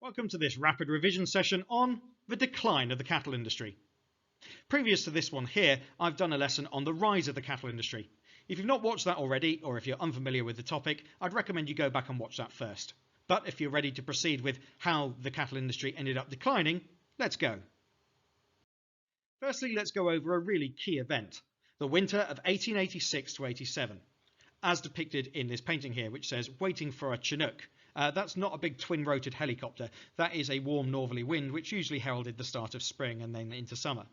Welcome to this rapid revision session on the decline of the cattle industry. Previous to this one here, I've done a lesson on the rise of the cattle industry. If you've not watched that already, or if you're unfamiliar with the topic, I'd recommend you go back and watch that first. But if you're ready to proceed with how the cattle industry ended up declining, let's go. Firstly, let's go over a really key event, the winter of 1886 to 87, as depicted in this painting here, which says, "Waiting for a Chinook." That's not a big twin-rotored helicopter. That is a warm northerly wind, which usually heralded the start of spring and then into summer.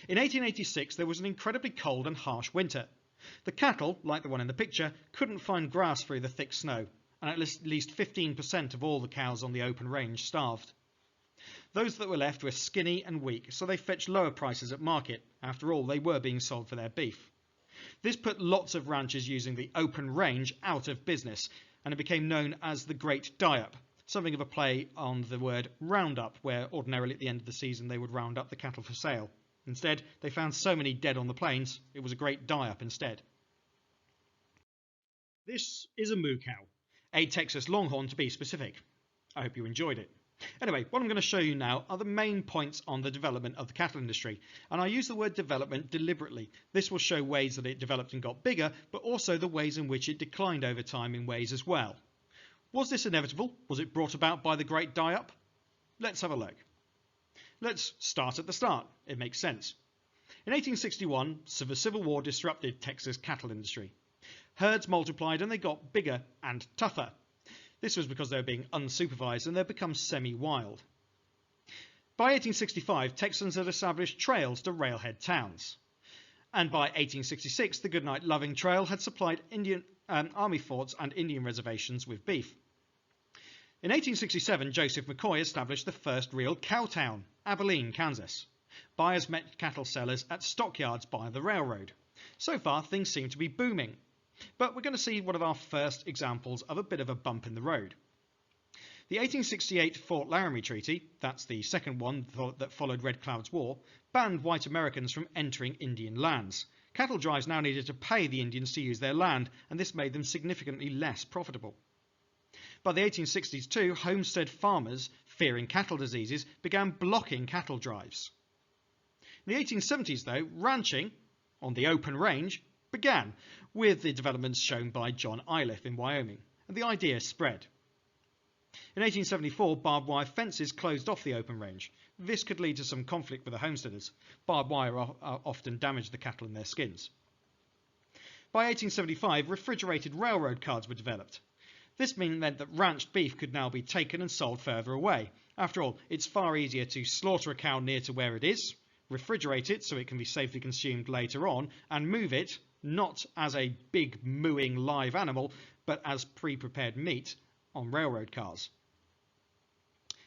In 1886, there was an incredibly cold and harsh winter. The cattle, like the one in the picture, couldn't find grass through the thick snow, and at least 15% of all the cows on the open range starved. Those that were left were skinny and weak, so they fetched lower prices at market. After all, they were being sold for their beef. This put lots of ranchers using the open range out of business, and it became known as the Great Die-Up, something of a play on the word roundup, where ordinarily at the end of the season they would round up the cattle for sale. Instead, they found so many dead on the plains, it was a great die-up instead. This is a moo cow, a Texas Longhorn to be specific. I hope you enjoyed it. Anyway, what I'm going to show you now are the main points on the development of the cattle industry, and I use the word development deliberately. This will show ways that it developed and got bigger, but also the ways in which it declined over time in ways as well. Was this inevitable? Was it brought about by the Great Die-Up? Let's have a look. Let's start at the start. It makes sense. In 1861, the Civil War disrupted Texas cattle industry. Herds multiplied and they got bigger and tougher. This was because they were being unsupervised and they'd become semi-wild. By 1865, Texans had established trails to railhead towns. And by 1866, the Goodnight Loving Trail had supplied Indian army forts and Indian reservations with beef. In 1867, Joseph McCoy established the first real cow town, Abilene, Kansas. Buyers met cattle sellers at stockyards by the railroad. So far, things seem to be booming. But we're going to see one of our first examples of a bit of a bump in the road. The 1868 Fort Laramie Treaty, that's the second one that followed Red Cloud's War, banned white Americans from entering Indian lands. Cattle drives now needed to pay the Indians to use their land, and this made them significantly less profitable. By the 1860s too, homestead farmers, fearing cattle diseases, began blocking cattle drives. In the 1870s though, ranching on the open range began, with the developments shown by John Iliff in Wyoming, and the idea spread. In 1874, barbed wire fences closed off the open range. This could lead to some conflict with the homesteaders. Barbed wire often damaged the cattle and their skins. By 1875, refrigerated railroad cars were developed. This meant that ranched beef could now be taken and sold further away. After all, it's far easier to slaughter a cow near to where it is, refrigerate it so it can be safely consumed later on, and move it not as a big mooing live animal, but as pre-prepared meat on railroad cars.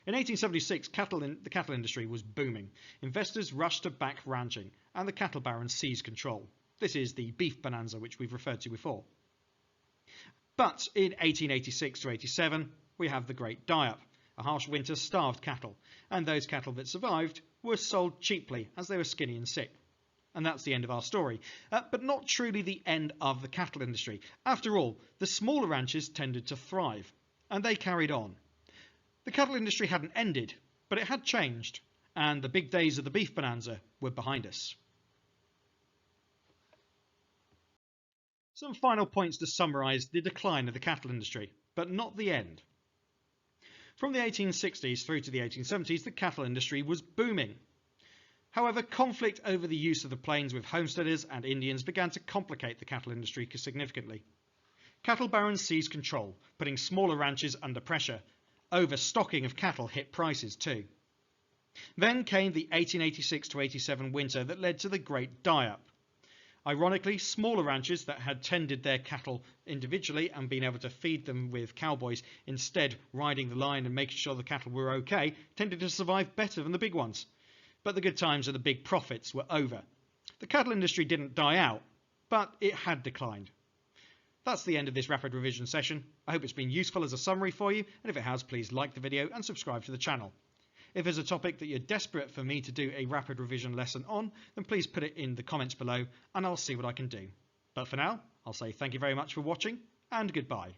In 1876, the cattle industry was booming. Investors rushed to back ranching, and the cattle barons seized control. This is the beef bonanza which we've referred to before. But in 1886 to 87, we have the Great Die-Up. A harsh winter starved cattle, and those cattle that survived were sold cheaply as they were skinny and sick. And that's the end of our story. But not truly the end of the cattle industry. After all, the smaller ranches tended to thrive, and they carried on. The cattle industry hadn't ended, but it had changed, and the big days of the beef bonanza were behind us. Some final points to summarise the decline of the cattle industry, but not the end. From the 1860s through to the 1870s, the cattle industry was booming. However, conflict over the use of the plains with homesteaders and Indians began to complicate the cattle industry significantly. Cattle barons seized control, putting smaller ranches under pressure. Overstocking of cattle hit prices too. Then came the 1886 to 87 winter that led to the Great Die-Up. Ironically, smaller ranchers that had tended their cattle individually and been able to feed them with cowboys, instead riding the line and making sure the cattle were okay, tended to survive better than the big ones. But the good times and the big profits were over. The cattle industry didn't die out, but it had declined. That's the end of this rapid revision session. I hope it's been useful as a summary for you, and if it has, please like the video and subscribe to the channel. If there's a topic that you're desperate for me to do a rapid revision lesson on, then please put it in the comments below and I'll see what I can do. But for now, I'll say thank you very much for watching and goodbye.